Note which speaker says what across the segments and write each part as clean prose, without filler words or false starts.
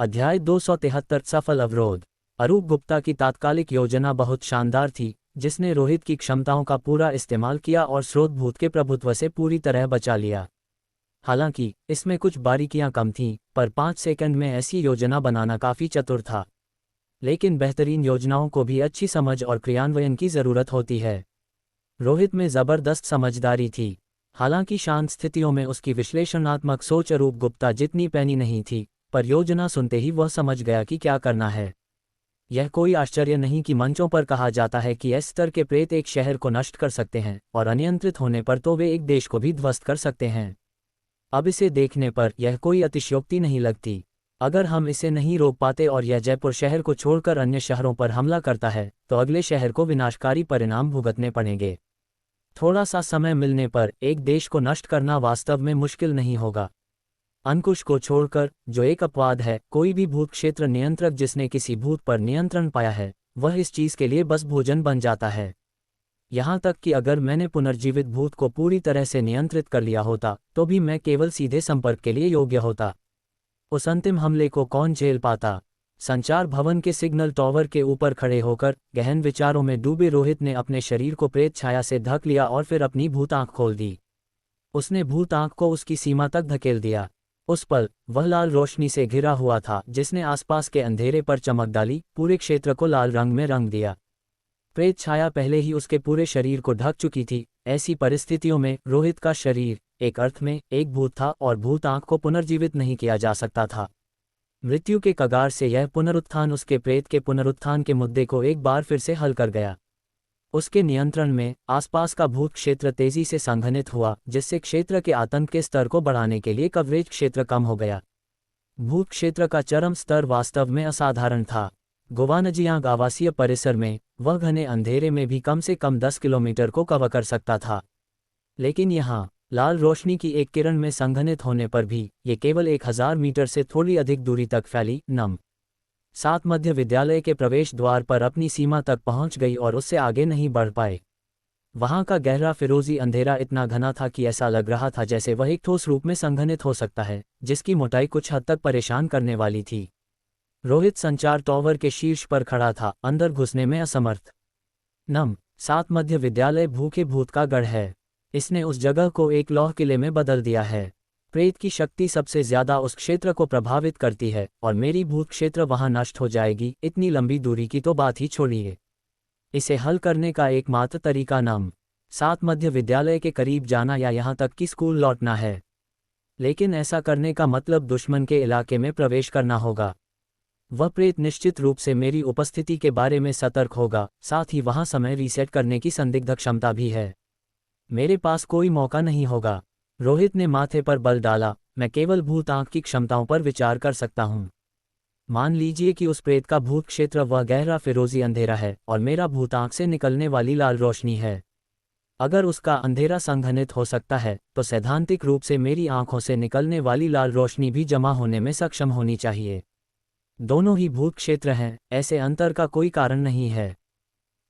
Speaker 1: अध्याय 273 सफल अवरोध। अरूप गुप्ता की तात्कालिक योजना बहुत शानदार थी, जिसने रोहित की क्षमताओं का पूरा इस्तेमाल किया और स्रोत भूत के प्रभुत्व से पूरी तरह बचा लिया। हालांकि इसमें कुछ बारीकियां कम थीं, पर 5 सेकंड में ऐसी योजना बनाना काफ़ी चतुर था। लेकिन बेहतरीन योजनाओं को भी अच्छी समझ और क्रियान्वयन की ज़रूरत होती है। रोहित में ज़बरदस्त समझदारी थी। हालांकि शांत स्थितियों में उसकी विश्लेषणात्मक सोच अरूप गुप्ता जितनी पैनी नहीं थी, पर योजना सुनते ही वह समझ गया कि क्या करना है। यह कोई आश्चर्य नहीं कि मंचों पर कहा जाता है कि इस स्तर के प्रेत एक शहर को नष्ट कर सकते हैं और अनियंत्रित होने पर तो वे एक देश को भी ध्वस्त कर सकते हैं। अब इसे देखने पर यह कोई अतिशयोक्ति नहीं लगती। अगर हम इसे नहीं रोक पाते और यह जयपुर शहर को छोड़कर अन्य शहरों पर हमला करता है, तो अगले शहर को विनाशकारी परिणाम भुगतने पड़ेंगे। थोड़ा सा समय मिलने पर एक देश को नष्ट करना वास्तव में मुश्किल नहीं होगा। अंकुश को छोड़कर, जो एक अपवाद है, कोई भी भूत क्षेत्र नियंत्रक जिसने किसी भूत पर नियंत्रण पाया है, वह इस चीज के लिए बस भोजन बन जाता है। यहाँ तक कि अगर मैंने पुनर्जीवित भूत को पूरी तरह से नियंत्रित कर लिया होता, तो भी मैं केवल सीधे संपर्क के लिए योग्य होता। उस अंतिम हमले को कौन झेल पाता? संचार भवन के सिग्नल टॉवर के ऊपर खड़े होकर गहन विचारों में डूबे रोहित ने अपने शरीर को प्रेत छाया से ढक लिया और फिर अपनी भूत आंख खोल दी। उसने भूत आंख को उसकी सीमा तक धकेल दिया। उस पल वह लाल रोशनी से घिरा हुआ था, जिसने आसपास के अंधेरे पर चमक डाली, पूरे क्षेत्र को लाल रंग में रंग दिया। प्रेत छाया पहले ही उसके पूरे शरीर को ढक चुकी थी। ऐसी परिस्थितियों में रोहित का शरीर एक अर्थ में एक भूत था और भूत आंख को पुनर्जीवित नहीं किया जा सकता था। मृत्यु के कगार से यह पुनरुत्थान उसके प्रेत के पुनरुत्थान के मुद्दे को एक बार फिर से हल कर गया। उसके नियंत्रण में आसपास का भूत क्षेत्र तेजी से संघनित हुआ, जिससे क्षेत्र के आतंक के स्तर को बढ़ाने के लिए कवरेज क्षेत्र कम हो गया। भूत क्षेत्र का चरम स्तर वास्तव में असाधारण था। गोवानजियांग आवासीय परिसर में वह घने अंधेरे में भी कम से कम 10 किलोमीटर को कवर कर सकता था। लेकिन यहाँ लाल रोशनी की एक किरण में संघनित होने पर भी ये केवल 1000 मीटर से थोड़ी अधिक दूरी तक फैली। नम 7 मध्य विद्यालय के प्रवेश द्वार पर अपनी सीमा तक पहुंच गई और उससे आगे नहीं बढ़ पाए। वहां का गहरा फिरोजी अंधेरा इतना घना था कि ऐसा लग रहा था जैसे वह एक ठोस रूप में संघनित हो सकता है, जिसकी मोटाई कुछ हद तक परेशान करने वाली थी। रोहित संचार टॉवर के शीर्ष पर खड़ा था, अंदर घुसने में असमर्थ। नम 7 मध्य विद्यालय भूखे भूत का गढ़ है। इसने उस जगह को एक लौह किले में बदल दिया है। प्रेत की शक्ति सबसे ज्यादा उस क्षेत्र को प्रभावित करती है और मेरी भूत क्षेत्र वहां नष्ट हो जाएगी। इतनी लंबी दूरी की तो बात ही छोड़िए। इसे हल करने का एकमात्र तरीका नम 7 मध्य विद्यालय के करीब जाना या यहाँ तक कि स्कूल लौटना है। लेकिन ऐसा करने का मतलब दुश्मन के इलाके में प्रवेश करना होगा। वह प्रेत निश्चित रूप से मेरी उपस्थिति के बारे में सतर्क होगा, साथ ही वहां समय रीसेट करने की संदिग्ध क्षमता भी है। मेरे पास कोई मौका नहीं होगा। रोहित ने माथे पर बल डाला। मैं केवल भूत आंख की क्षमताओं पर विचार कर सकता हूँ। मान लीजिए कि उस प्रेत का भूत क्षेत्र वह गहरा फिरोजी अंधेरा है और मेरा भूत आंख से निकलने वाली लाल रोशनी है। अगर उसका अंधेरा संघनित हो सकता है, तो सैद्धांतिक रूप से मेरी आंखों से निकलने वाली लाल रोशनी भी जमा होने में सक्षम होनी चाहिए। दोनों ही भूत क्षेत्र हैं, ऐसे अंतर का कोई कारण नहीं है।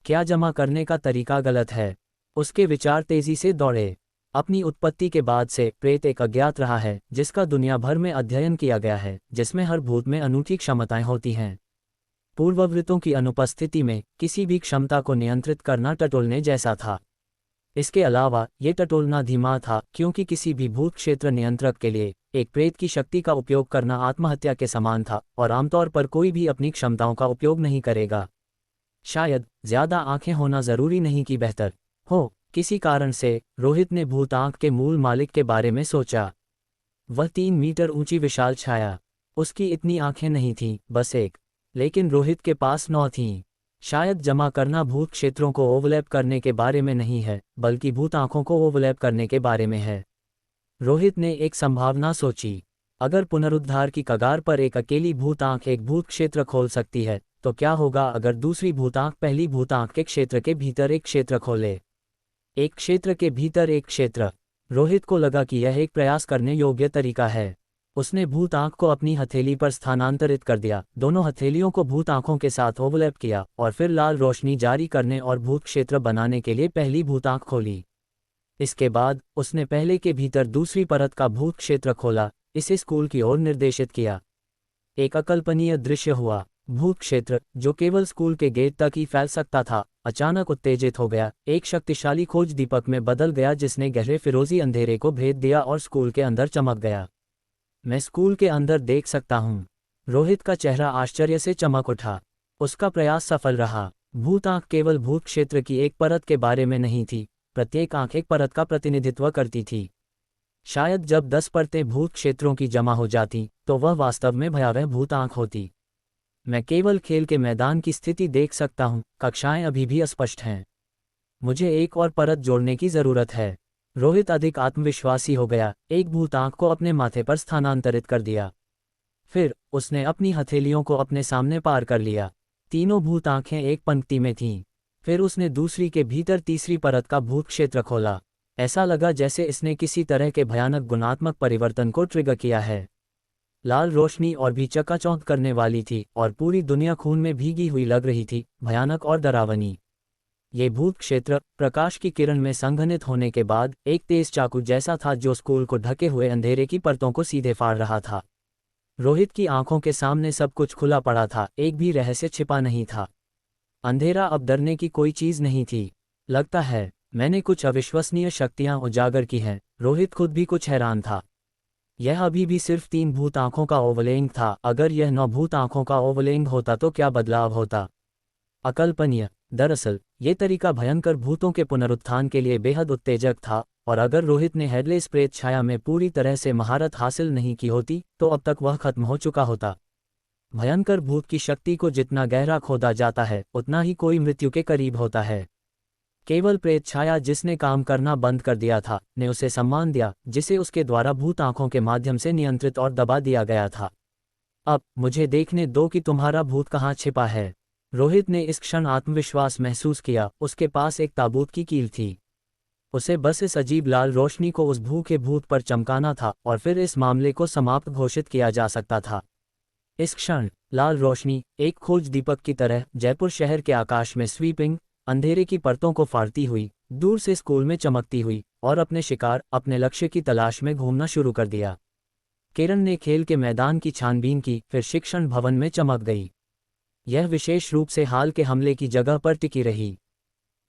Speaker 1: क्या जमा करने का तरीका गलत है? उसके विचार तेजी से दौड़े। अपनी उत्पत्ति के बाद से प्रेत एक अज्ञात रहा है, जिसका दुनिया भर में अध्ययन किया गया है, जिसमें हर भूत में अनूठी क्षमताएं होती हैं। पूर्ववृत्तों की अनुपस्थिति में किसी भी क्षमता को नियंत्रित करना टटोलने जैसा था। इसके अलावा ये टटोलना धीमा था, क्योंकि किसी भी भूत क्षेत्र नियंत्रक के लिए एक प्रेत की शक्ति का उपयोग करना आत्महत्या के समान था, और आमतौर पर कोई भी अपनी क्षमताओं का उपयोग नहीं करेगा। शायद ज्यादा आंखें होना जरूरी नहीं कि बेहतर हो। किसी कारण से रोहित ने भूत आंख के मूल मालिक के बारे में सोचा। वह 3 मीटर ऊंची विशाल छाया। उसकी इतनी आंखें नहीं थीं, बस एक। लेकिन रोहित के पास 9 थीं। शायद जमा करना भूत क्षेत्रों को ओवरलैप करने के बारे में नहीं है, बल्कि भूत आंखों को ओवरलैप करने के बारे में है। रोहित ने एक संभावना सोची। अगर पुनरुद्धार की कगार पर एक अकेली भूत आंख एक भूत क्षेत्र खोल सकती है, तो क्या होगा अगर दूसरी भूत आंख पहली भूत आंख के क्षेत्र के भीतर एक क्षेत्र खोले? एक क्षेत्र के भीतर एक क्षेत्र। रोहित को लगा कि यह एक प्रयास करने योग्य तरीका है। उसने भूत आंख को अपनी हथेली पर स्थानांतरित कर दिया, दोनों हथेलियों को भूत आंखों के साथ ओवरलैप किया और फिर लाल रोशनी जारी करने और भूत क्षेत्र बनाने के लिए पहली भूत आंख खोली। इसके बाद उसने पहले के भीतर दूसरी परत का भूत क्षेत्र खोला, इसे स्कूल की ओर निर्देशित किया। एक अकल्पनीय दृश्य हुआ। भूत क्षेत्र, जो केवल स्कूल के गेट तक ही फैल सकता था, अचानक उत्तेजित हो गया। एक शक्तिशाली खोज दीपक में बदल गया जिसने गहरे फिरोजी अंधेरे को भेद दिया और स्कूल के अंदर चमक गया। मैं स्कूल के अंदर देख सकता हूँ। रोहित का चेहरा आश्चर्य से चमक उठा। उसका प्रयास सफल रहा। भूत आंख केवल भूत क्षेत्र की एक परत के बारे में नहीं थी, प्रत्येक आंख एक परत का प्रतिनिधित्व करती थी। शायद जब 10 परतें भूत क्षेत्रों की जमा हो जाती तो वह वास्तव में भयावह भूत आंख होती। मैं केवल खेल के मैदान की स्थिति देख सकता हूँ, कक्षाएं अभी भी अस्पष्ट हैं। मुझे एक और परत जोड़ने की जरूरत है। रोहित अधिक आत्मविश्वासी हो गया, एक भूत आंख को अपने माथे पर स्थानांतरित कर दिया। फिर उसने अपनी हथेलियों को अपने सामने पार कर लिया। तीनों भूत आंखें एक पंक्ति में थीं। फिर उसने दूसरी के भीतर तीसरी परत का भूत क्षेत्र खोला। ऐसा लगा जैसे इसने किसी तरह के भयानक गुणात्मक परिवर्तन को ट्रिगर किया है। लाल रोशनी और भी चकाचौंध करने वाली थी और पूरी दुनिया खून में भीगी हुई लग रही थी, भयानक और डरावनी। ये भूत क्षेत्र प्रकाश की किरण में संघनित होने के बाद एक तेज चाकू जैसा था जो स्कूल को ढके हुए अंधेरे की परतों को सीधे फाड़ रहा था। रोहित की आंखों के सामने सब कुछ खुला पड़ा था, एक भी रहस्य छिपा नहीं था। अंधेरा अब डरने की कोई चीज नहीं थी। लगता है मैंने कुछ अविश्वसनीय शक्तियां उजागर की हैं। रोहित खुद भी कुछ हैरान था। यह अभी भी सिर्फ 3 भूत आंखों का ओवरलेइंग था। अगर यह 9 भूत आंखों का ओवरलेइंग होता तो क्या बदलाव होता? अकल्पनीय। दरअसल ये तरीका भयंकर भूतों के पुनरुत्थान के लिए बेहद उत्तेजक था, और अगर रोहित ने हेडलेस प्रेत छाया में पूरी तरह से महारत हासिल नहीं की होती तो अब तक वह खत्म हो चुका होता। भयंकर भूत की शक्ति को जितना गहरा खोदा जाता है उतना ही कोई मृत्यु के करीब होता है। केवल प्रेत छाया जिसने काम करना बंद कर दिया था ने उसे सम्मान दिया, जिसे उसके द्वारा भूत आंखों के माध्यम से नियंत्रित और दबा दिया गया था। अब मुझे देखने दो कि तुम्हारा भूत कहाँ छिपा है। रोहित ने इस क्षण आत्मविश्वास महसूस किया। उसके पास एक ताबूत की कील थी। उसे बस इस अजीब लाल रोशनी को उस भूखे भूत पर चमकाना था और फिर इस मामले को समाप्त घोषित किया जा सकता था। इस क्षण लाल रोशनी एक खोज दीपक की तरह जयपुर शहर के आकाश में स्वीपिंग अंधेरे की परतों को फाड़ती हुई दूर से स्कूल में चमकती हुई और अपने शिकार, अपने लक्ष्य की तलाश में घूमना शुरू कर दिया। किरण ने खेल के मैदान की छानबीन की, फिर शिक्षण भवन में चमक गई। यह विशेष रूप से हाल के हमले की जगह पर टिकी रही।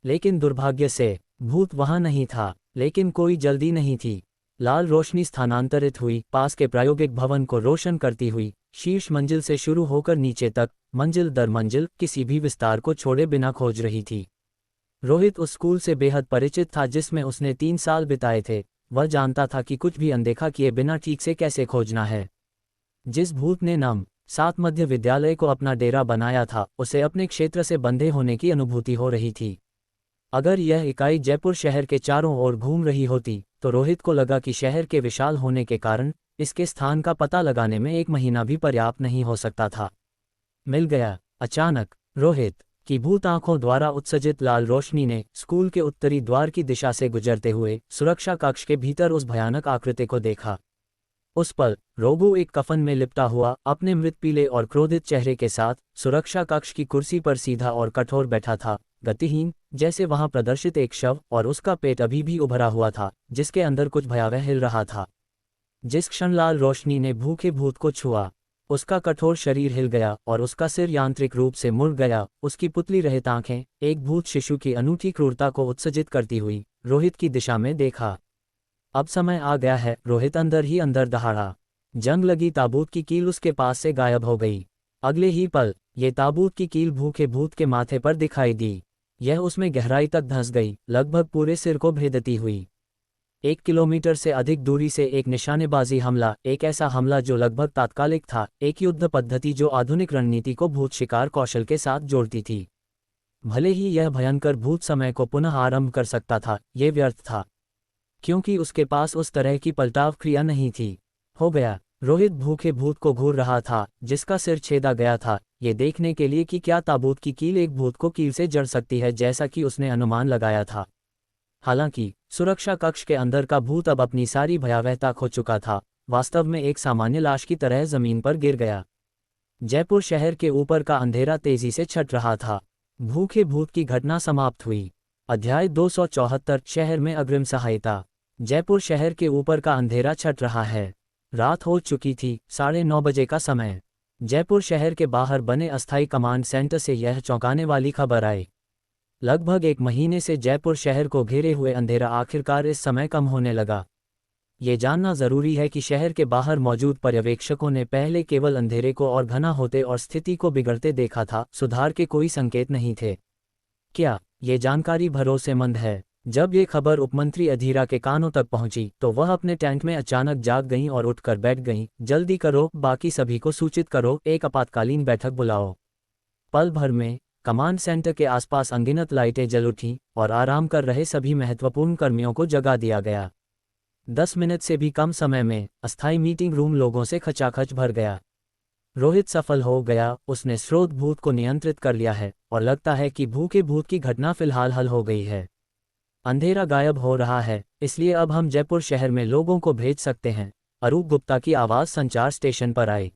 Speaker 1: लेकिन दुर्भाग्य से भूत वहां नहीं था। लेकिन कोई जल्दी नहीं थी। लाल रोशनी स्थानांतरित हुई, पास के प्रायोगिक भवन को रोशन करती हुई, शीर्ष मंजिल से शुरू होकर नीचे तक, मंजिल दर मंजिल, किसी भी विस्तार को छोड़े बिना खोज रही थी। रोहित उस स्कूल से बेहद परिचित था जिसमें उसने 3 साल बिताए थे। वह जानता था कि कुछ भी अनदेखा किए बिना ठीक से कैसे खोजना है। जिस भूत ने नम 7 मध्य विद्यालय को अपना डेरा बनाया था, उसे अपने क्षेत्र से बंधे होने की अनुभूति हो रही थी। अगर यह इकाई जयपुर शहर के चारों ओर घूम रही होती तो रोहित को लगा कि शहर के विशाल होने के कारण इसके स्थान का पता लगाने में 1 महीना भी पर्याप्त नहीं हो सकता था। मिल गया। अचानक रोहित की भूत आंखों द्वारा उत्सर्जित लाल रोशनी ने स्कूल के उत्तरी द्वार की दिशा से गुजरते हुए सुरक्षा कक्ष के भीतर उस भयानक आकृति को देखा। उस पर रोबो एक कफन में लिपटा हुआ, अपने मृत पीले और क्रोधित चेहरे के साथ सुरक्षा कक्ष की कुर्सी पर सीधा और कठोर बैठा था, गतिहीन, जैसे वहां प्रदर्शित एक शव, और उसका पेट अभी भी उभरा हुआ था जिसके अंदर कुछ भयावह हिल रहा था। जिस क्षण लाल रोशनी ने भूखे भूत को छुआ, उसका कठोर शरीर हिल गया और उसका सिर यांत्रिक रूप से मुड़ गया। उसकी पुतली रहित आंखें एक भूत शिशु की अनूठी क्रूरता को उत्सर्जित करती हुई रोहित की दिशा में देखा। अब समय आ गया है। रोहित अंदर ही अंदर दहाड़ा। जंग लगी ताबूत की कील उसके पास से गायब हो गई। अगले ही पल ये ताबूत की कील भूखे भूत के माथे पर दिखाई दी। यह उसमें गहराई तक धंस गई, लगभग पूरे सिर को भेदती हुई। 1 किलोमीटर से अधिक दूरी से एक निशानेबाजी हमला, एक ऐसा हमला जो लगभग तात्कालिक था, एक युद्ध पद्धति जो आधुनिक रणनीति को भूत शिकार कौशल के साथ जोड़ती थी। भले ही यह भयंकर भूत समय को पुनः आरंभ कर सकता था, ये व्यर्थ था, क्योंकि उसके पास उस तरह की पलटाव क्रिया नहीं थी। हो गया। रोहित भूखे भूत को घूर रहा था जिसका सिर छेदा गया था, ये देखने के लिए कि क्या ताबूत की कील एक भूत को कील से जड़ सकती है जैसा कि उसने अनुमान लगाया था। हालांकि सुरक्षा कक्ष के अंदर का भूत अब अपनी सारी भयावहता खो चुका था, वास्तव में एक सामान्य लाश की तरह जमीन पर गिर गया। जयपुर शहर के ऊपर का अंधेरा तेजी से छट रहा था। भूखे भूत की घटना समाप्त हुई। अध्याय 274 शहर में अग्रिम सहायता। जयपुर शहर के ऊपर का अंधेरा छट रहा है। रात हो चुकी थी, 9:30 बजे का समय। जयपुर शहर के बाहर बने अस्थायी कमांड सेंटर से यह चौंकाने वाली खबर आई। लगभग 1 महीने से जयपुर शहर को घेरे हुए अंधेरा आखिरकार इस समय कम होने लगा। ये जानना जरूरी है कि शहर के बाहर मौजूद पर्यवेक्षकों ने पहले केवल अंधेरे को और घना होते और स्थिति को बिगड़ते देखा था, सुधार के कोई संकेत नहीं थे। क्या ये जानकारी भरोसेमंद है? जब ये खबर उपमंत्री अधीरा के कानों तक पहुंची तो वह अपने टैंक में अचानक जाग गईं और उठकर बैठ गईं। जल्दी करो, बाकी सभी को सूचित करो, एक आपातकालीन बैठक बुलाओ। पल भर में कमांड सेंटर के आसपास अनगिनत लाइटें जल उठीं और आराम कर रहे सभी महत्वपूर्ण कर्मियों को जगा दिया गया। 10 मिनट से भी कम समय में अस्थायी मीटिंग रूम लोगों से खचाखच भर गया। रोहित सफल हो गया, उसने स्रोत भूत को नियंत्रित कर लिया है और लगता है कि भूखे भूत की घटना फिलहाल हल हो गई है। अंधेरा गायब हो रहा है, इसलिए अब हम जयपुर शहर में लोगों को भेज सकते हैं। अरूप गुप्ता की आवाज़ संचार स्टेशन पर आई।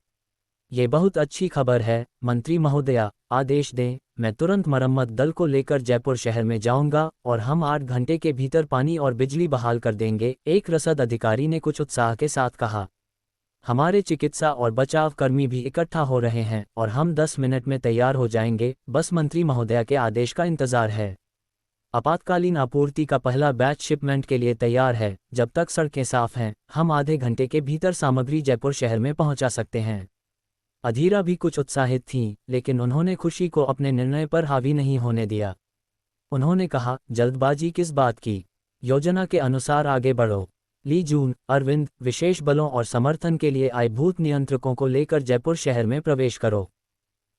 Speaker 1: ये बहुत अच्छी खबर है मंत्री महोदया, आदेश दें, मैं तुरंत मरम्मत दल को लेकर जयपुर शहर में जाऊंगा और हम 8 घंटे के भीतर पानी और बिजली बहाल कर देंगे, एक रसद अधिकारी ने कुछ उत्साह के साथ कहा। हमारे चिकित्सा और बचाव कर्मी भी इकट्ठा हो रहे हैं और हम 10 मिनट में तैयार हो जाएंगे, बस मंत्री महोदया के आदेश का इंतजार है। आपातकालीन आपूर्ति का पहला बैच शिपमेंट के लिए तैयार है। जब तक सड़कें साफ हैं, हम आधे घंटे के भीतर सामग्री जयपुर शहर में पहुंचा सकते हैं। अधीरा भी कुछ उत्साहित थीं, लेकिन उन्होंने खुशी को अपने निर्णय पर हावी नहीं होने दिया। उन्होंने कहा, जल्दबाजी किस बात की? योजना के अनुसार आगे बढ़ो। ली जून, अरविंद, विशेष बलों और समर्थन के लिए आए भूत नियंत्रकों को लेकर जयपुर शहर में प्रवेश करो।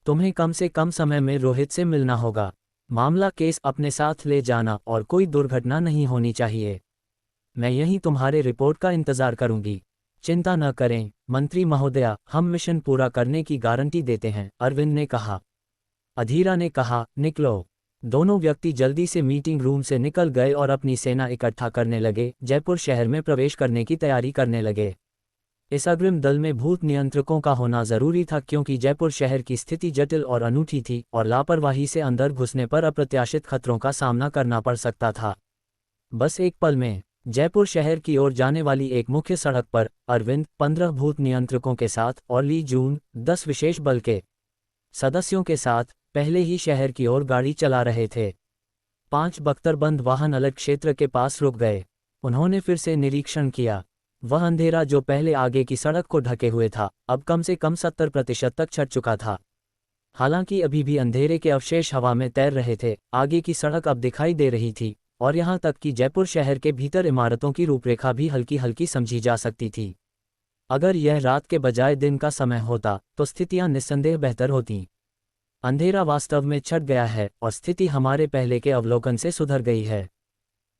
Speaker 1: तुम्हें कम से कम समय में रोहित से मिलना होगा। मामला केस अपने साथ ले जाना और कोई दुर्घटना नहीं होनी चाहिए। मैं यहीं तुम्हारे रिपोर्ट का इंतजार करूंगी। चिंता न करें मंत्री महोदया, हम मिशन पूरा करने की गारंटी देते हैं, अरविंद ने कहा। अधीरा ने कहा, निकलो। दोनों व्यक्ति जल्दी से मीटिंग रूम से निकल गए और अपनी सेना इकट्ठा करने लगे, जयपुर शहर में प्रवेश करने की तैयारी करने लगे। इस अग्रिम दल में भूत नियंत्रकों का होना जरूरी था क्योंकि जयपुर शहर की स्थिति जटिल और अनूठी थी और लापरवाही से अंदर घुसने पर अप्रत्याशित खतरों का सामना करना पड़ सकता था। बस एक पल में जयपुर शहर की ओर जाने वाली एक मुख्य सड़क पर अरविंद 15 भूत नियंत्रकों के साथ और ली जून 10 विशेष बल के सदस्यों के साथ पहले ही शहर की ओर गाड़ी चला रहे थे। 5 बख्तरबंद वाहन अलग क्षेत्र के पास रुक गए। उन्होंने फिर से निरीक्षण किया। वह अंधेरा जो पहले आगे की सड़क को ढके हुए था, अब कम से कम 70% तक छट चुका था। हालांकि अभी भी अंधेरे के अवशेष हवा में तैर रहे थे। आगे की सड़क अब दिखाई दे रही थी और यहां तक कि जयपुर शहर के भीतर इमारतों की रूपरेखा भी हल्की हल्की समझी जा सकती थी। अगर यह रात के बजाय दिन का समय होता तो स्थितियां निस्संदेह बेहतर होतीं। अंधेरा वास्तव में छट गया है और स्थिति हमारे पहले के अवलोकन से सुधर गई है।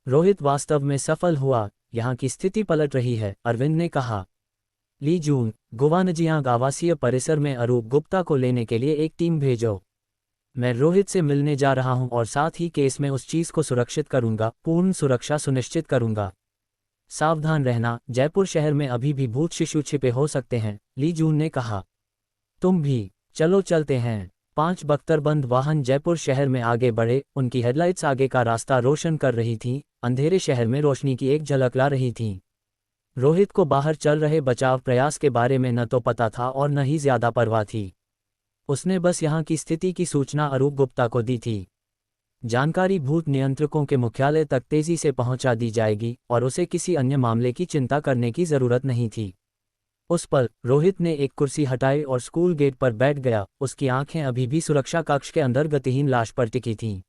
Speaker 1: रोहित वास्तव में सफल हुआ, यहाँ की स्थिति पलट रही है, अरविंद ने कहा। ली जून, गुवानजियांग आवासीय परिसर में अरूप गुप्ता को लेने के लिए एक टीम भेजो। मैं रोहित से मिलने जा रहा हूं और साथ ही केस में उस चीज को सुरक्षित करूंगा, पूर्ण सुरक्षा सुनिश्चित करूंगा। सावधान रहना, जयपुर शहर में अभी भी भूत शिशु छिपे हो सकते हैं, ली जून ने कहा। तुम भी चलो, चलते हैं। 5 बख्तरबंद वाहन जयपुर शहर में आगे बढ़े। उनकी हेडलाइट्स आगे का रास्ता रोशन कर रही थीं, अंधेरे शहर में रोशनी की एक झलक ला रही थीं। रोहित को बाहर चल रहे बचाव प्रयास के बारे में न तो पता था और न ही ज्यादा परवाह थी। उसने बस यहाँ की स्थिति की सूचना अरूप गुप्ता को दी थी। जानकारी भूत नियंत्रकों के मुख्यालय तक तेजी से पहुंचा दी जाएगी और उसे किसी अन्य मामले की चिंता करने की जरूरत नहीं थी। उस पर रोहित ने एक कुर्सी हटाई और स्कूल गेट पर बैठ गया। उसकी आंखें अभी भी सुरक्षा कक्ष के अंदर गतिहीन लाश पर टिकी थीं।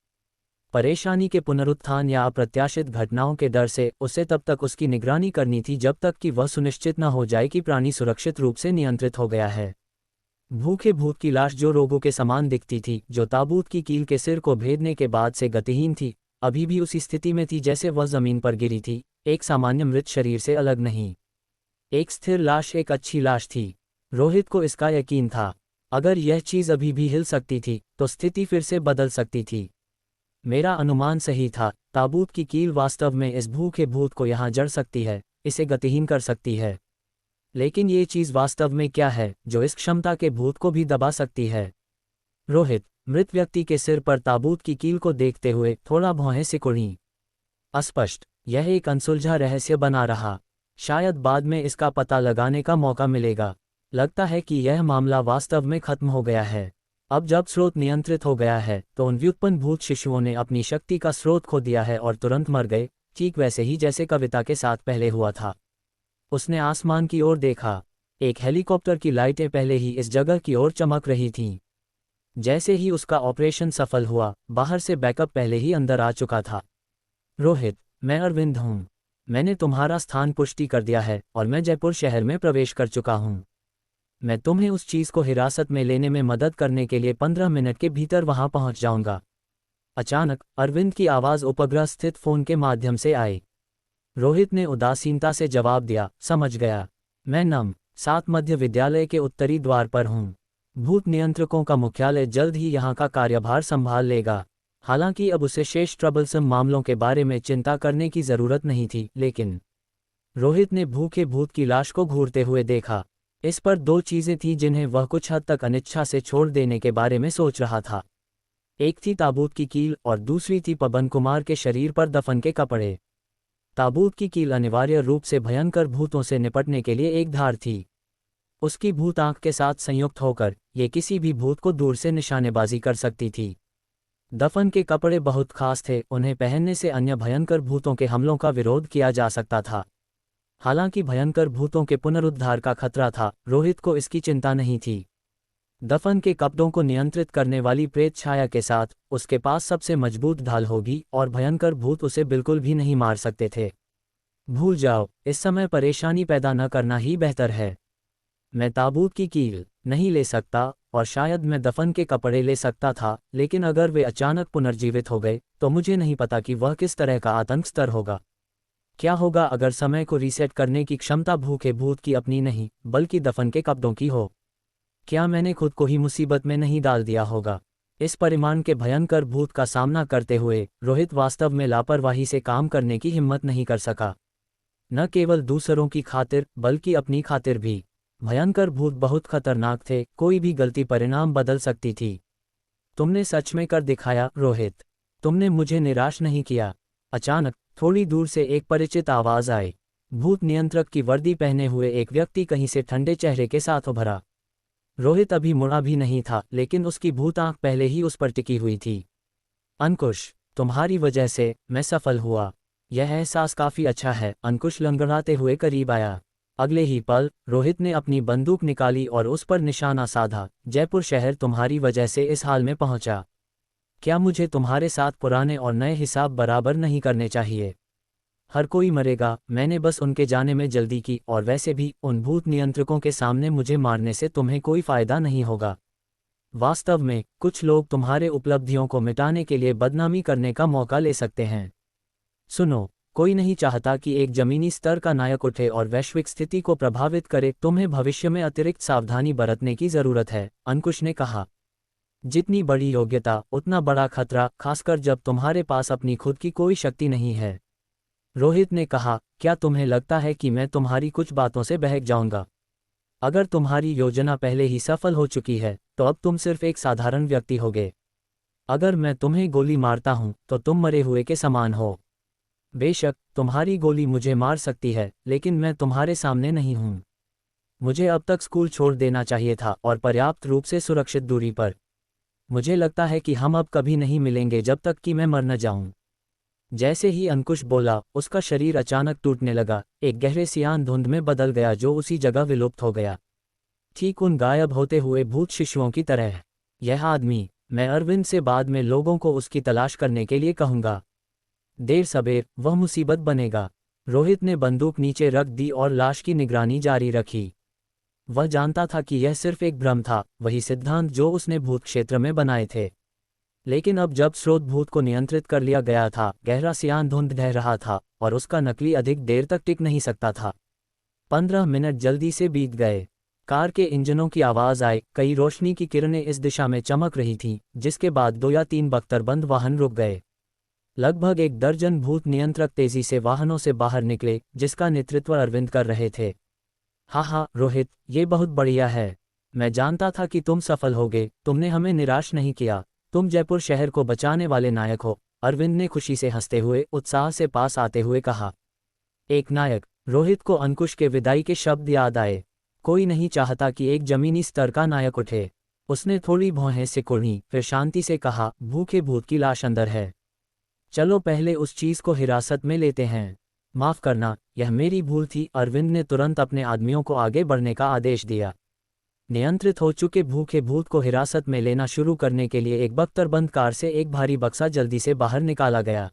Speaker 1: परेशानी के पुनरुत्थान या अप्रत्याशित घटनाओं के डर से उसे तब तक उसकी निगरानी करनी थी जब तक कि वह सुनिश्चित न हो जाए कि प्राणी सुरक्षित रूप से नियंत्रित हो गया है। भूखे भूत की लाश जो रोगों के समान दिखती थी, जो ताबूत की कील के सिर को भेदने के बाद से गतिहीन थी, अभी भी उसी स्थिति में थी जैसे वह जमीन पर गिरी थी, एक सामान्य मृत शरीर से अलग नहीं। एक स्थिर लाश एक अच्छी लाश थी। रोहित को इसका यकीन था। अगर यह चीज अभी भी हिल सकती थी तो स्थिति फिर से बदल सकती थी। मेरा अनुमान सही था, ताबूत की कील वास्तव में इस भूखे भूत को यहाँ जड़ सकती है, इसे गतिहीन कर सकती है। लेकिन ये चीज वास्तव में क्या है जो इस क्षमता के भूत को भी दबा सकती है? रोहित मृत व्यक्ति के सिर पर ताबूत की कील को देखते हुए थोड़ा भौहें सिकुड़ीं। अस्पष्ट, यह एक अनसुलझा रहस्य बना रहा। शायद बाद में इसका पता लगाने का मौका मिलेगा। लगता है कि यह मामला वास्तव में खत्म हो गया है। अब जब स्रोत नियंत्रित हो गया है तो उन व्युत्पन्न भूत शिशुओं ने अपनी शक्ति का स्रोत खो दिया है और तुरंत मर गए, ठीक वैसे ही जैसे कविता के साथ पहले हुआ था। उसने आसमान की ओर देखा। एक हेलीकॉप्टर की लाइटें पहले ही इस जगह की ओर चमक रही थीं। जैसे ही उसका ऑपरेशन सफल हुआ, बाहर से बैकअप पहले ही अंदर आ चुका था। रोहित, मैं अरविंद हूँ। मैंने तुम्हारा स्थान पुष्टि कर दिया है और मैं जयपुर शहर में प्रवेश कर चुका हूँ। मैं तुम्हें उस चीज़ को हिरासत में लेने में मदद करने के लिए 15 मिनट के भीतर वहां पहुंच जाऊंगा। अचानक अरविंद की आवाज़ उपग्रह स्थित फोन के माध्यम से आई। रोहित ने उदासीनता से जवाब दिया, समझ गया। मैं नम 7 मध्य विद्यालय के उत्तरी द्वार पर हूँ। भूत नियंत्रकों का मुख्यालय जल्द ही यहाँ का कार्यभार संभाल लेगा। हालांकि अब उसे शेष ट्रबलसम मामलों के बारे में चिंता करने की जरूरत नहीं थी, लेकिन रोहित ने भूखे भूत की लाश को घूरते हुए देखा। इस पर 2 चीजें थीं जिन्हें वह कुछ हद तक अनिच्छा से छोड़ देने के बारे में सोच रहा था। एक थी ताबूत की कील और दूसरी थी पवन कुमार के शरीर पर दफन के कपड़े। ताबूत की कील अनिवार्य रूप से भयंकर भूतों से निपटने के लिए एक धार थी। उसकी भूत आंख के साथ संयुक्त होकर ये किसी भी भूत को दूर से निशानेबाजी कर सकती थी। दफन के कपड़े बहुत खास थे, उन्हें पहनने से अन्य भयंकर भूतों के हमलों का विरोध किया जा सकता था। हालांकि भयंकर भूतों के पुनरुद्धार का खतरा था, रोहित को इसकी चिंता नहीं थी। दफन के कपड़ों को नियंत्रित करने वाली प्रेत छाया के साथ उसके पास सबसे मजबूत ढाल होगी और भयंकर भूत उसे बिल्कुल भी नहीं मार सकते थे। भूल जाओ, इस समय परेशानी पैदा न करना ही बेहतर है। मैं ताबूत की कील नहीं ले सकता और शायद मैं दफन के कपड़े ले सकता था, लेकिन अगर वे अचानक पुनर्जीवित हो गए तो मुझे नहीं पता कि वह किस तरह का आतंक स्तर होगा। क्या होगा अगर समय को रीसेट करने की क्षमता भूखे भूत की अपनी नहीं बल्कि दफन के कपड़ों की हो? क्या मैंने खुद को ही मुसीबत में नहीं डाल दिया होगा? इस परिमाण के भयंकर भूत का सामना करते हुए रोहित वास्तव में लापरवाही से काम करने की हिम्मत नहीं कर सका। न केवल दूसरों की खातिर बल्कि अपनी खातिर भी। भयंकर भूत बहुत खतरनाक थे, कोई भी गलती परिणाम बदल सकती थी। तुमने सच में कर दिखाया रोहित। तुमने मुझे निराश नहीं किया। अचानक थोड़ी दूर से एक परिचित आवाज आई। भूत नियंत्रक की वर्दी पहने हुए एक व्यक्ति कहीं से ठंडे चेहरे के साथ उभरा। रोहित अभी मुड़ा भी नहीं था, लेकिन उसकी भूत आंख पहले ही उस पर टिकी हुई थी। अंकुश, तुम्हारी वजह से मैं सफल हुआ। यह एहसास काफी अच्छा है। अंकुश लंगड़ाते हुए करीब आया। अगले ही पल रोहित ने अपनी बंदूक निकाली और उस पर निशाना साधा। जयपुर शहर तुम्हारी वजह से इस हाल में पहुंचा। क्या मुझे तुम्हारे साथ पुराने और नए हिसाब बराबर नहीं करने चाहिए? हर कोई मरेगा, मैंने बस उनके जाने में जल्दी की, और वैसे भी उन भूत नियंत्रकों के सामने मुझे मारने से तुम्हें कोई फायदा नहीं होगा। वास्तव में कुछ लोग तुम्हारे उपलब्धियों को मिटाने के लिए बदनामी करने का मौका ले सकते हैं। सुनो, कोई नहीं चाहता कि एक जमीनी स्तर का नायक उठे और वैश्विक स्थिति को प्रभावित करे। तुम्हें भविष्य में अतिरिक्त सावधानी बरतने की जरूरत है, अंकुश ने कहा। जितनी बड़ी योग्यता उतना बड़ा खतरा, खासकर जब तुम्हारे पास अपनी खुद की कोई शक्ति नहीं है। रोहित ने कहा, क्या तुम्हें लगता है कि मैं तुम्हारी कुछ बातों से बहक जाऊंगा? अगर तुम्हारी योजना पहले ही सफल हो चुकी है तो अब तुम सिर्फ एक साधारण व्यक्ति होगे। अगर मैं तुम्हें गोली मारता हूं तो तुम मरे हुए के समान हो। बेशक तुम्हारी गोली मुझे मार सकती है, लेकिन मैं तुम्हारे सामने नहीं हूं। मुझे अब तक स्कूल छोड़ देना चाहिए था, और पर्याप्त रूप से सुरक्षित दूरी पर। मुझे लगता है कि हम अब कभी नहीं मिलेंगे जब तक कि मैं मर न जाऊं। जैसे ही अंकुश बोला, उसका शरीर अचानक टूटने लगा, एक गहरे सियान धुंध में बदल गया जो उसी जगह विलुप्त हो गया, ठीक उन गायब होते हुए भूत शिशुओं की तरह। यह आदमी, मैं अरविंद से बाद में लोगों को उसकी तलाश करने के लिए कहूंगा। देर सबेर वह मुसीबत बनेगा। रोहित ने बंदूक नीचे रख दी और लाश की निगरानी जारी रखी। वह जानता था कि यह सिर्फ एक भ्रम था, वही सिद्धांत जो उसने भूत क्षेत्र में बनाए थे। लेकिन अब जब स्रोत भूत को नियंत्रित कर लिया गया था, गहरा सियान धुंध ढह रहा था और उसका नकली अधिक देर तक टिक नहीं सकता था। 15 मिनट जल्दी से बीत गए। कार के इंजनों की आवाज आई, कई रोशनी की किरणें इस दिशा में चमक रही थीं, जिसके बाद 2 या 3 बख्तरबंद वाहन रुक गए। लगभग 1 दर्जन भूत नियंत्रक तेजी से वाहनों से बाहर निकले, जिसका नेतृत्व अरविंद कर रहे थे। हाँ रोहित, ये बहुत बढ़िया है। मैं जानता था कि तुम सफल होगे। तुमने हमें निराश नहीं किया। तुम जयपुर शहर को बचाने वाले नायक हो, अरविंद ने खुशी से हंसते हुए उत्साह से पास आते हुए कहा। एक नायक? रोहित को अंकुश के विदाई के शब्द याद आए। कोई नहीं चाहता कि एक जमीनी स्तर का नायक उठे। उसने थोड़ी भौहें सिकुड़ी, फिर शांति से कहा, भूखे भूत की लाश अंदर है। चलो पहले उस चीज को हिरासत में लेते हैं। माफ करना, यह मेरी भूल थी। अरविंद ने तुरंत अपने आदमियों को आगे बढ़ने का आदेश दिया। नियंत्रित हो चुके भूखे भूत को हिरासत में लेना शुरू करने के लिए एक बख्तरबंद कार से एक भारी बक्सा जल्दी से बाहर निकाला गया।